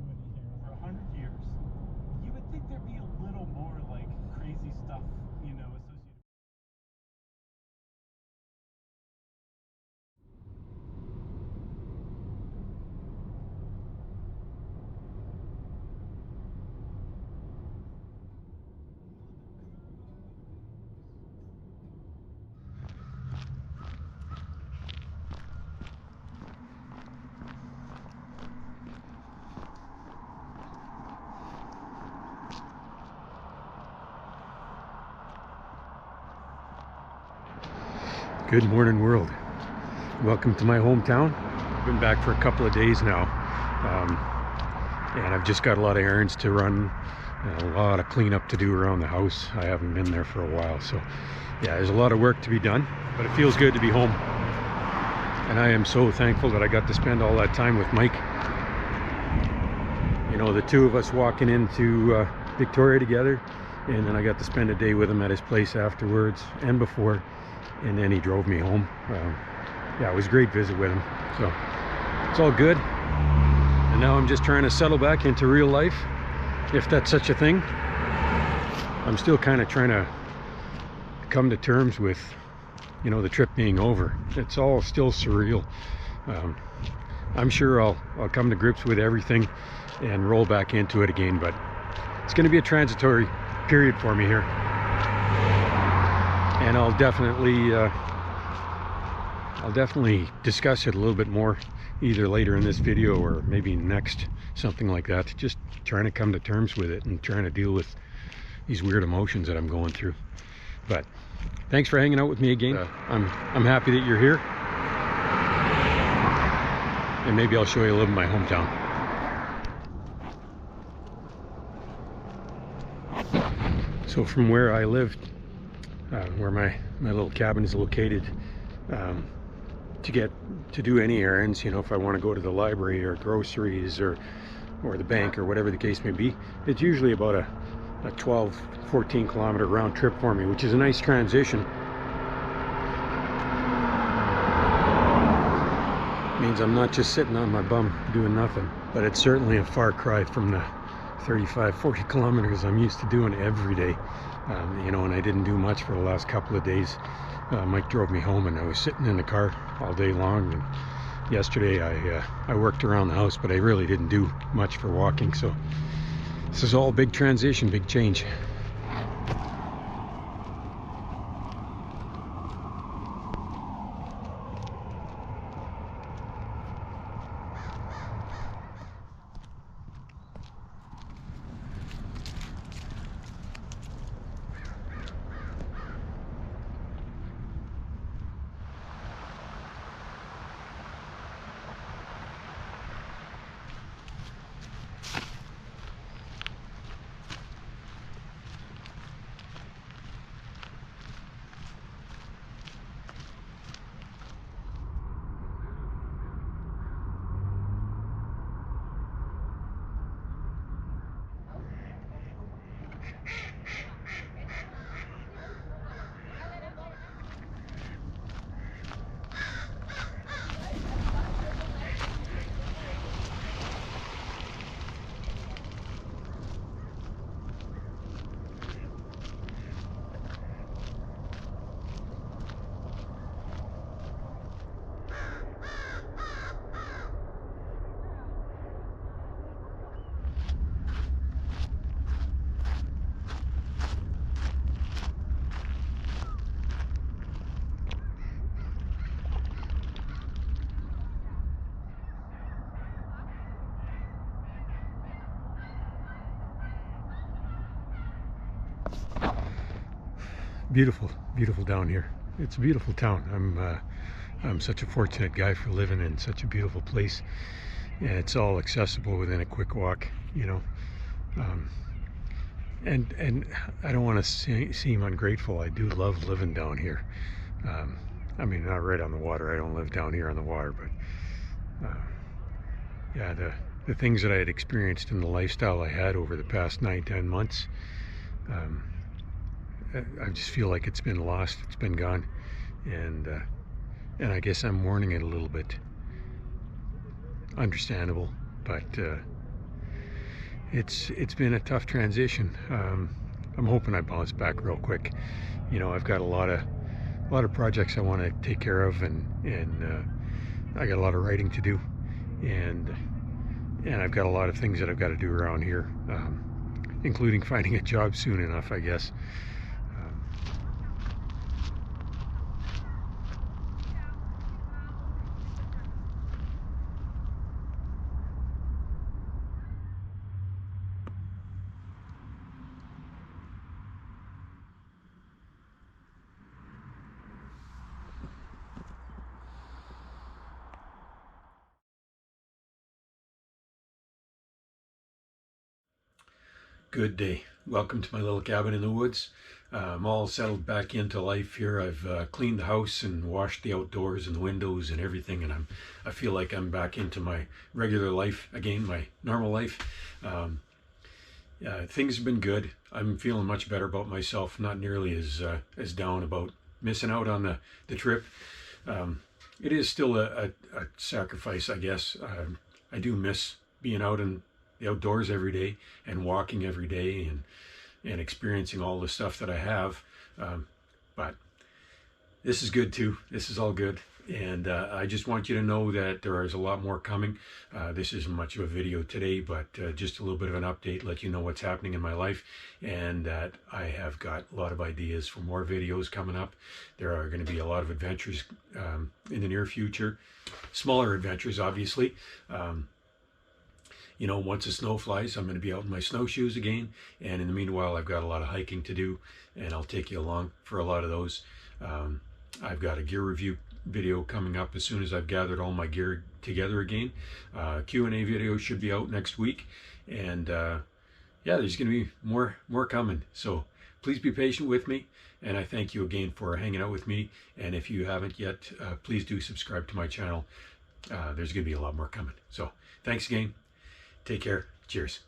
antiquity here, over 100 years. You would think there'd be a little more like crazy stuff, you know, associated. Good morning, world. Welcome to my hometown. I've been back for a couple of days now, and I've just got a lot of errands to run and a lot of cleanup to do around the house. I haven't been there for a while, so yeah, there's a lot of work to be done, but it feels good to be home. And I am so thankful that I got to spend all that time with Mike. You know, the two of us walking into Victoria together, and then I got to spend a day with him at his place afterwards and before. And then he drove me home. Yeah, it was a great visit with him. So it's all good. And now I'm just trying to settle back into real life, if that's such a thing. I'm still kind of trying to come to terms with, you know, the trip being over. It's all still surreal. I'm sure I'll come to grips with everything and roll back into it again, but it's going to be a transitory period for me here. And I'll definitely discuss it a little bit more, either later in this video or maybe next, something like that. Just trying to come to terms with it and trying to deal with these weird emotions that I'm going through. But thanks for hanging out with me again. I'm happy that you're here, and maybe I'll show you a little of my hometown. So from where I lived, where my little cabin is located, to do any errands, you know, if I want to go to the library or groceries or the bank or whatever the case may be, it's usually about a 12-14 kilometer round trip for me, which is a nice transition. It means I'm not just sitting on my bum doing nothing, but it's certainly a far cry from the 35-40 kilometers I'm used to doing every day. You know, and I didn't do much for the last couple of days. Mike drove me home and I was sitting in the car all day long, and yesterday I worked around the house, but I really didn't do much for walking. So this is all a big transition, big change. Beautiful, beautiful down here. It's a beautiful town. I'm such a fortunate guy for living in such a beautiful place, and it's all accessible within a quick walk, you know. And I don't want to seem ungrateful. I do love living down here. I mean, not right on the water. I don't live down here on the water, but yeah, the things that I had experienced in the lifestyle I had over the past 9-10 months, I just feel like it's been lost, it's been gone, and I guess I'm mourning it a little bit. Understandable, but it's been a tough transition. I'm hoping I bounce back real quick. You know, I've got a lot of projects I want to take care of, and I got a lot of writing to do, and I've got a lot of things that I've got to do around here, including finding a job soon enough, I guess. Good day. Welcome to my little cabin in the woods. I'm all settled back into life here. I've cleaned the house and washed the outdoors and the windows and everything, and I feel like I'm back into my regular life again, my normal life. Things have been good. I'm feeling much better about myself, not nearly as down about missing out on the trip. It is still a sacrifice, I guess. I do miss being out in the outdoors every day and walking every day and experiencing all the stuff that I have. But this is good too. This is all good. And I just want you to know that there is a lot more coming. This isn't much of a video today, but just a little bit of an update, let you know what's happening in my life, and that I have got a lot of ideas for more videos coming up. There are going to be a lot of adventures in the near future. Smaller adventures, obviously. You know, once the snow flies, I'm going to be out in my snowshoes again. And in the meanwhile, I've got a lot of hiking to do, and I'll take you along for a lot of those. I've got a gear review video coming up as soon as I've gathered all my gear together again. Q&A video should be out next week. And yeah, there's going to be more coming. So please be patient with me. And I thank you again for hanging out with me. And if you haven't yet, please do subscribe to my channel. There's going to be a lot more coming. So thanks again. Take care. Cheers.